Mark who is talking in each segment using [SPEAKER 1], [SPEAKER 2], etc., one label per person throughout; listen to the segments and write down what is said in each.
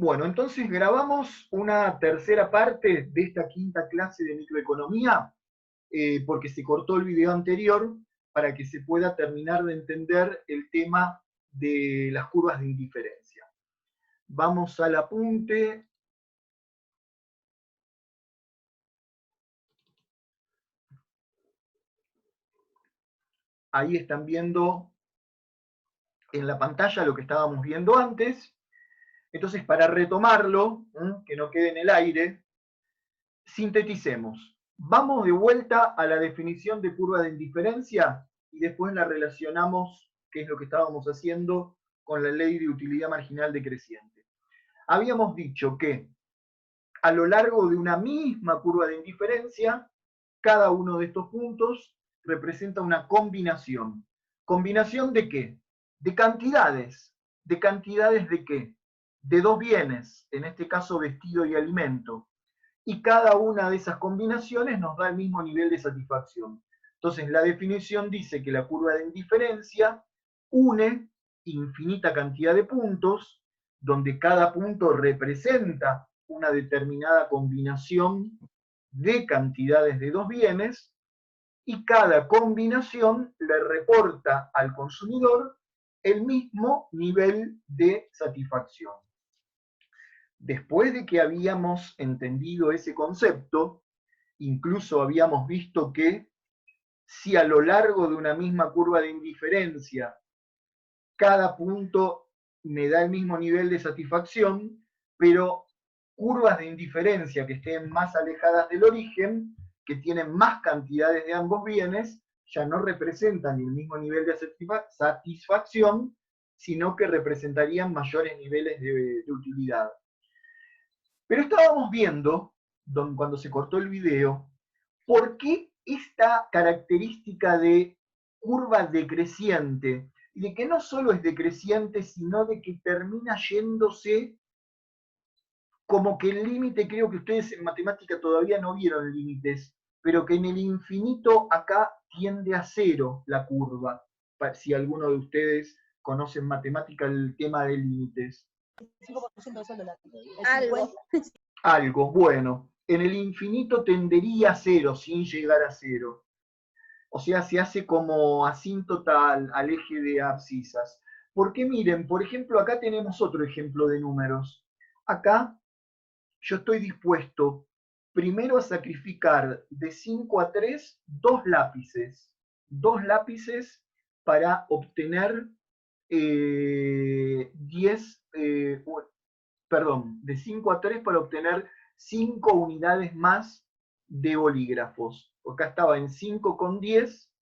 [SPEAKER 1] Bueno, entonces grabamos una tercera parte de esta quinta clase de microeconomía, porque se cortó el video anterior para que se pueda terminar de entender el tema de las curvas de indiferencia. Vamos al apunte. Ahí están viendo en la pantalla lo que estábamos viendo antes. Entonces, para retomarlo, que no quede en el aire, sinteticemos. Vamos de vuelta a la definición de curva de indiferencia y después la relacionamos, que es lo que estábamos haciendo, con la ley de utilidad marginal decreciente. Habíamos dicho que a lo largo de una misma curva de indiferencia, cada uno de estos puntos representa una combinación. ¿Combinación de qué? De cantidades. ¿De cantidades de qué? De dos bienes, en este caso vestido y alimento. Y cada una de esas combinaciones nos da el mismo nivel de satisfacción. Entonces, la definición dice que la curva de indiferencia une infinita cantidad de puntos, donde cada punto representa una determinada combinación de cantidades de dos bienes, y cada combinación le reporta al consumidor el mismo nivel de satisfacción. Después de que habíamos entendido ese concepto, incluso habíamos visto que si a lo largo de una misma curva de indiferencia cada punto me da el mismo nivel de satisfacción, pero curvas de indiferencia que estén más alejadas del origen, que tienen más cantidades de ambos bienes, ya no representan el mismo nivel de satisfacción, sino que representarían mayores niveles de utilidad. Pero estábamos viendo, cuando se cortó el video, por qué esta característica de curva decreciente, y de que no solo es decreciente, sino de que termina yéndose como que el límite, creo que ustedes en matemática todavía no vieron límites, pero que en el infinito acá tiende a cero la curva, si alguno de ustedes conoce en matemática el tema de límites.
[SPEAKER 2] 5% de sueldo.
[SPEAKER 1] Algo, bueno, en el infinito tendería a cero sin llegar a cero. O sea, se hace como asíntota al eje de abscisas. Porque miren, por ejemplo, acá tenemos otro ejemplo de números. Acá yo estoy dispuesto primero a sacrificar de 5 a 3 dos lápices. Dos lápices para obtener 10, perdón, de 5 a 3 para obtener 5 unidades más de bolígrafos. Acá estaba en 5 con 10,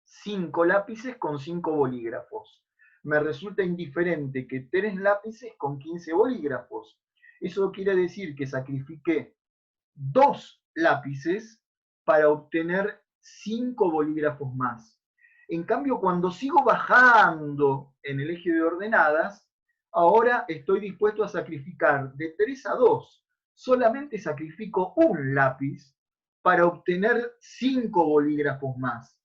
[SPEAKER 1] 5 lápices con 5 bolígrafos. Me resulta indiferente que 3 lápices con 15 bolígrafos. Eso quiere decir que sacrifiqué 2 lápices para obtener 5 bolígrafos más. En cambio, cuando sigo bajando en el eje de ordenadas, ahora estoy dispuesto a sacrificar de 3 a 2. Solamente sacrifico un lápiz para obtener 5 bolígrafos más.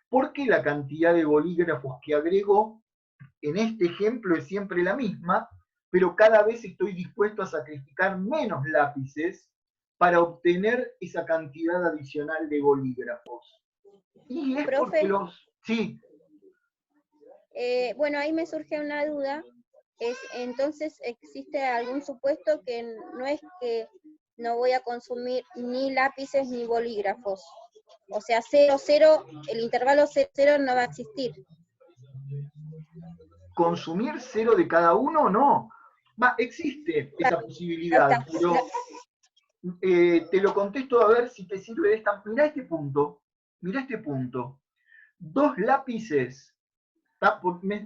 [SPEAKER 1] Porque la cantidad de bolígrafos que agrego en este ejemplo es siempre la misma, pero cada vez estoy dispuesto a sacrificar menos lápices para obtener esa cantidad adicional de bolígrafos. Y es porque los... Sí.
[SPEAKER 3] Bueno, ahí me surge una duda. Entonces, ¿existe algún supuesto que no es que no voy a consumir ni lápices ni bolígrafos? O sea, 0, 0, el intervalo 0, 0 no va a existir.
[SPEAKER 1] ¿Consumir 0 de cada uno? No. Existe esa posibilidad, pero te lo contesto a ver si te sirve de esta... Mirá este punto. Mirá este punto. 2 lápices.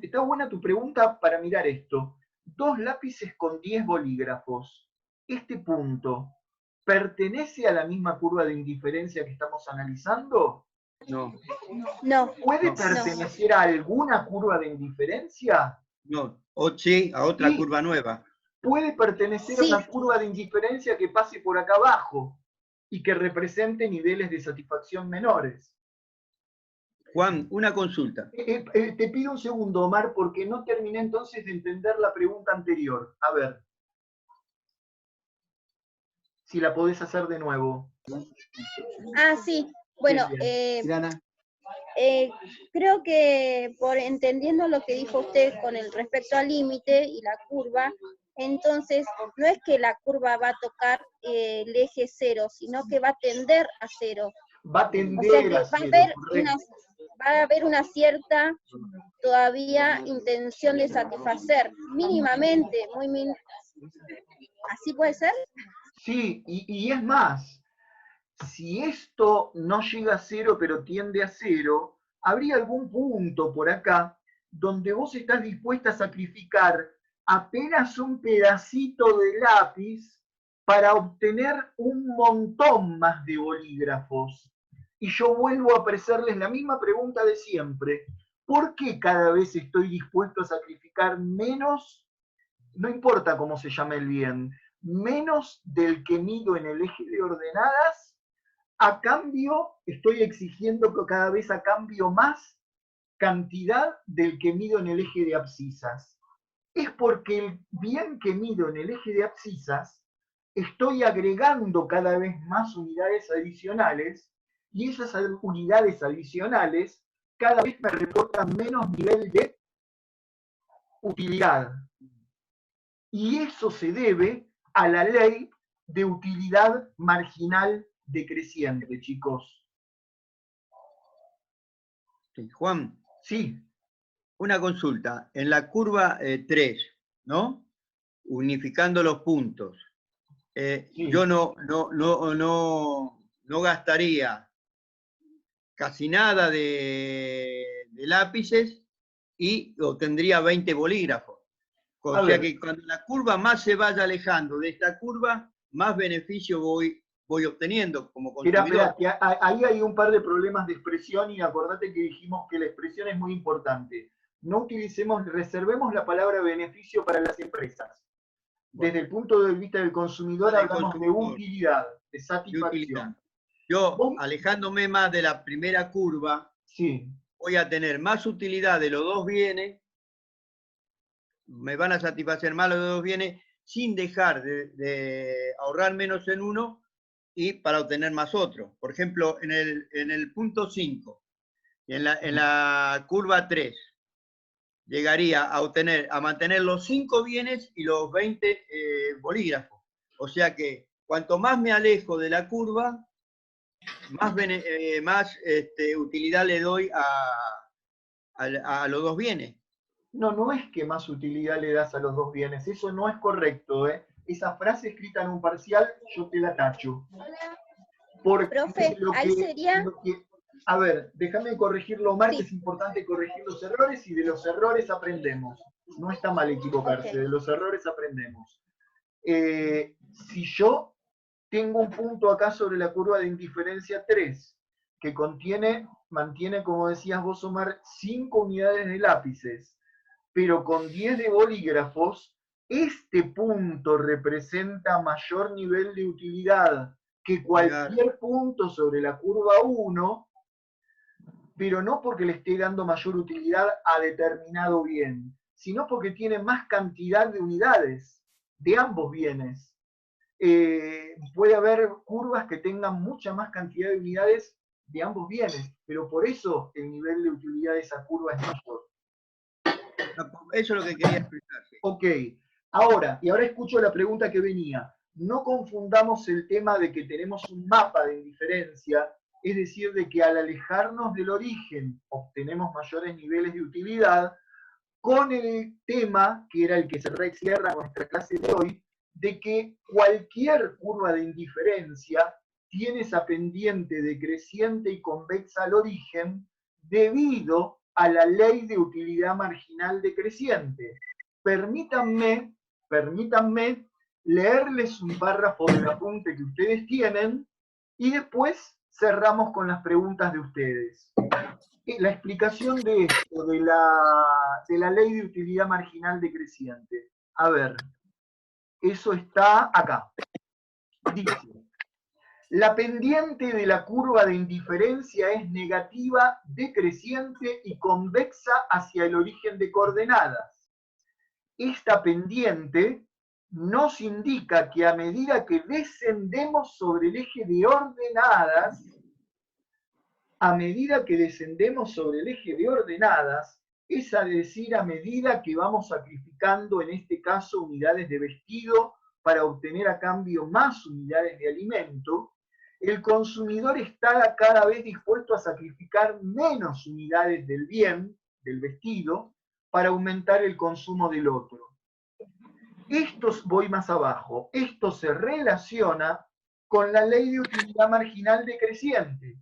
[SPEAKER 1] Está buena tu pregunta para mirar esto. 2 lápices con 10 bolígrafos. Este punto, ¿pertenece a la misma curva de indiferencia que estamos analizando?
[SPEAKER 2] No.
[SPEAKER 3] No.
[SPEAKER 1] ¿Puede pertenecer a alguna curva de indiferencia?
[SPEAKER 2] No. O sí, a otra curva nueva.
[SPEAKER 1] Puede pertenecer a una curva de indiferencia que pase por acá abajo y que represente niveles de satisfacción menores.
[SPEAKER 2] Juan, una consulta.
[SPEAKER 1] Te pido un segundo, Omar, porque no terminé entonces de entender la pregunta anterior. A ver. Si la podés hacer de nuevo.
[SPEAKER 3] Ah, sí. Bueno, creo que por entendiendo lo que dijo usted con el respecto al límite y la curva, entonces no es que la curva va a tocar el eje 0, sino que va a tender a 0.
[SPEAKER 1] Va a
[SPEAKER 3] O sea
[SPEAKER 1] tender
[SPEAKER 3] que
[SPEAKER 1] a 0, correcto.
[SPEAKER 3] va a haber una cierta todavía intención de satisfacer, mínimamente, ¿así puede ser?
[SPEAKER 1] Sí, y es más, si esto no llega a 0 pero tiende a 0, habría algún punto por acá donde vos estás dispuesta a sacrificar apenas un pedacito de lápiz para obtener un montón más de bolígrafos. Y yo vuelvo a ofrecerles la misma pregunta de siempre. ¿Por qué cada vez estoy dispuesto a sacrificar menos, no importa cómo se llame el bien, menos del que mido en el eje de ordenadas? A cambio, estoy exigiendo que cada vez a cambio más cantidad del que mido en el eje de abscisas. Es porque el bien que mido en el eje de abscisas, estoy agregando cada vez más unidades adicionales, y esas unidades adicionales cada vez me reportan menos nivel de utilidad. Y eso se debe a la ley de utilidad marginal decreciente, chicos.
[SPEAKER 2] Juan.
[SPEAKER 1] Sí.
[SPEAKER 2] Una consulta. En la curva 3, ¿no? Unificando los puntos. Sí. Yo no gastaría casi nada de lápices y obtendría 20 bolígrafos. O sea que cuando la curva más se vaya alejando de esta curva, más beneficio voy obteniendo como consumidor.
[SPEAKER 1] Espera, ahí hay un par de problemas de expresión y acordate que dijimos que la expresión es muy importante. No utilicemos, reservemos la palabra beneficio para las empresas. Desde el punto de vista del consumidor hablamos de utilidad, de satisfacción.
[SPEAKER 2] Yo, alejándome más de la primera curva,
[SPEAKER 1] sí,
[SPEAKER 2] voy a tener más utilidad de los dos bienes, me van a satisfacer más los dos bienes, sin dejar de ahorrar menos en uno y para obtener más otro. Por ejemplo, en el punto 5, en la curva 3, llegaría a mantener los 5 bienes y los 20 bolígrafos. O sea que cuanto más me alejo de la curva, más utilidad le doy a los dos bienes.
[SPEAKER 1] No es que más utilidad le das a los dos bienes, eso no es correcto, ¿eh? Esa frase escrita en un parcial, yo te la tacho. Porque
[SPEAKER 3] profe, ahí sería...
[SPEAKER 1] A ver, déjame corregirlo, Omar, que es importante corregir los errores y de los errores aprendemos. No está mal equivocarse, de los errores aprendemos. Si yo tengo un punto acá sobre la curva de indiferencia 3, que mantiene, como decías vos, Omar, 5 unidades de lápices, pero con 10 de bolígrafos, este punto representa mayor nivel de utilidad que cualquier punto sobre la curva 1, pero no porque le esté dando mayor utilidad a determinado bien, sino porque tiene más cantidad de unidades de ambos bienes. Puede haber curvas que tengan mucha más cantidad de unidades de ambos bienes, pero por eso el nivel de utilidad de esa curva es mayor.
[SPEAKER 2] Eso es lo que quería explicar. Sí.
[SPEAKER 1] Ok, ahora escucho la pregunta que venía. No confundamos el tema de que tenemos un mapa de indiferencia, es decir, de que al alejarnos del origen obtenemos mayores niveles de utilidad, con el tema, que era el que se cierra nuestra clase de hoy, de que cualquier curva de indiferencia tiene esa pendiente decreciente y convexa al origen debido a la ley de utilidad marginal decreciente. Permítanme leerles un párrafo del apunte que ustedes tienen y después cerramos con las preguntas de ustedes. La explicación de esto, de la ley de utilidad marginal decreciente. A ver, eso está acá. Dice, la pendiente de la curva de indiferencia es negativa, decreciente y convexa hacia el origen de coordenadas. Esta pendiente nos indica que a medida que descendemos sobre el eje de ordenadas, es a decir, a medida que vamos sacrificando, en este caso, unidades de vestido para obtener a cambio más unidades de alimento, el consumidor está cada vez dispuesto a sacrificar menos unidades del bien, del vestido, para aumentar el consumo del otro. Esto, voy más abajo, esto se relaciona con la ley de utilidad marginal decreciente.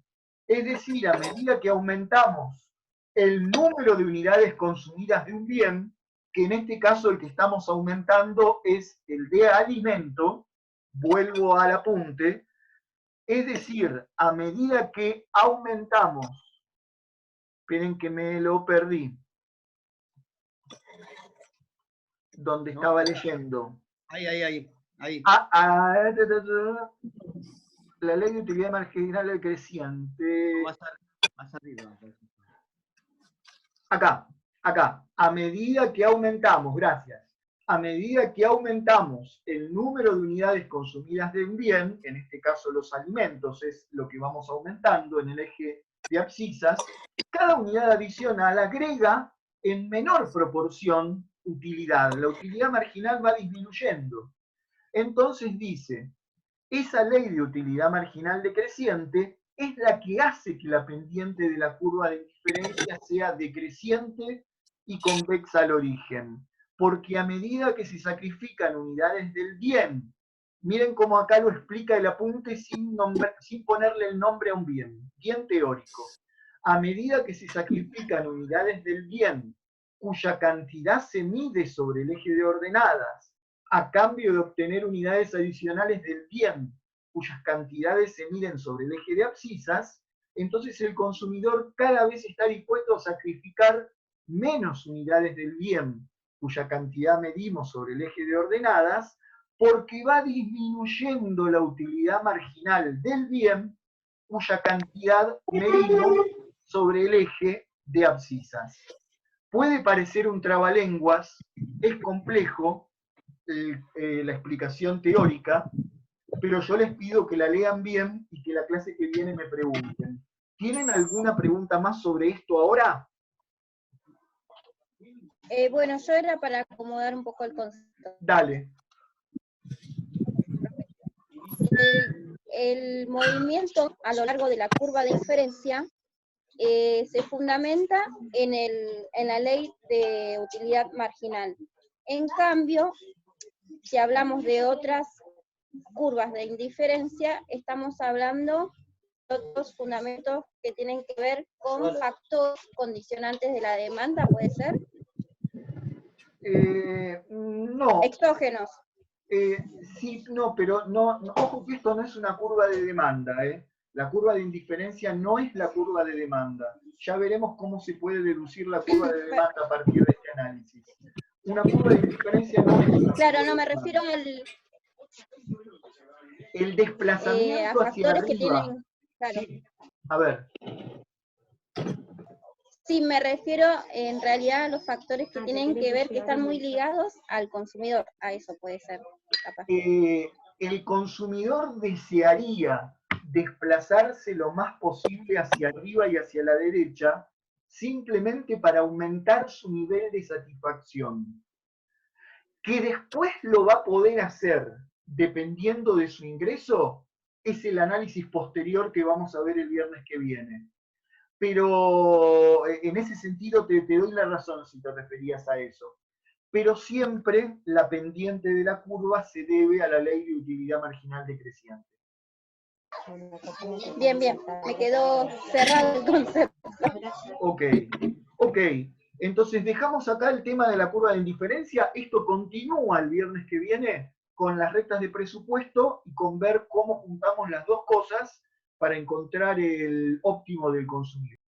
[SPEAKER 1] Es decir, a medida que aumentamos el número de unidades consumidas de un bien, que en este caso el que estamos aumentando es el de alimento, vuelvo al apunte, es decir, a medida que aumentamos, esperen que me lo perdí, donde estaba leyendo.
[SPEAKER 2] Ahí.
[SPEAKER 1] La ley de utilidad marginal decreciente.
[SPEAKER 2] Más arriba.
[SPEAKER 1] Acá. A medida que aumentamos, gracias. A medida que aumentamos el número de unidades consumidas de un bien, en este caso los alimentos es lo que vamos aumentando en el eje de abscisas, cada unidad adicional agrega en menor proporción utilidad. La utilidad marginal va disminuyendo. Entonces dice, esa ley de utilidad marginal decreciente es la que hace que la pendiente de la curva de diferencia sea decreciente y convexa al origen. Porque a medida que se sacrifican unidades del bien, miren cómo acá lo explica el apunte sin ponerle el nombre a un bien teórico. A medida que se sacrifican unidades del bien, cuya cantidad se mide sobre el eje de ordenadas, a cambio de obtener unidades adicionales del bien, cuyas cantidades se miden sobre el eje de abscisas, entonces el consumidor cada vez está dispuesto a sacrificar menos unidades del bien, cuya cantidad medimos sobre el eje de ordenadas, porque va disminuyendo la utilidad marginal del bien, cuya cantidad medimos sobre el eje de abscisas. Puede parecer un trabalenguas, es complejo la explicación teórica, pero yo les pido que la lean bien y que la clase que viene me pregunten. ¿Tienen alguna pregunta más sobre esto ahora?
[SPEAKER 3] Bueno, yo era para acomodar un poco el concepto.
[SPEAKER 1] Dale.
[SPEAKER 3] El movimiento a lo largo de la curva de diferencia se fundamenta en la ley de utilidad marginal. En cambio, si hablamos de otras curvas de indiferencia, estamos hablando de otros fundamentos que tienen que ver con factores condicionantes de la demanda, ¿puede ser?
[SPEAKER 1] No.
[SPEAKER 3] Exógenos.
[SPEAKER 1] Sí, no, pero no, ojo que esto no es una curva de demanda, La curva de indiferencia no es la curva de demanda. Ya veremos cómo se puede deducir la curva de demanda a partir de este análisis. Una curva de indiferencia no es una
[SPEAKER 3] Claro,
[SPEAKER 1] curva
[SPEAKER 3] no,
[SPEAKER 1] de
[SPEAKER 3] me
[SPEAKER 1] demanda.
[SPEAKER 3] refiero al...
[SPEAKER 1] El desplazamiento
[SPEAKER 3] a
[SPEAKER 1] hacia
[SPEAKER 3] factores
[SPEAKER 1] arriba.
[SPEAKER 3] que tienen... Claro.
[SPEAKER 1] Sí. A ver.
[SPEAKER 3] Sí, me refiero en realidad a los factores que tienen que ver, que están muy ligados al consumidor. A eso puede ser, capaz.
[SPEAKER 1] El consumidor desearía desplazarse lo más posible hacia arriba y hacia la derecha, simplemente para aumentar su nivel de satisfacción. Que después lo va a poder hacer dependiendo de su ingreso, es el análisis posterior que vamos a ver el viernes que viene. Pero en ese sentido te doy la razón si te referías a eso. Pero siempre la pendiente de la curva se debe a la ley de utilidad marginal decreciente.
[SPEAKER 3] Bien, me quedó cerrado el concepto.
[SPEAKER 1] Ok. Entonces dejamos acá el tema de la curva de indiferencia. Esto continúa el viernes que viene con las rectas de presupuesto y con ver cómo juntamos las dos cosas para encontrar el óptimo del consumidor.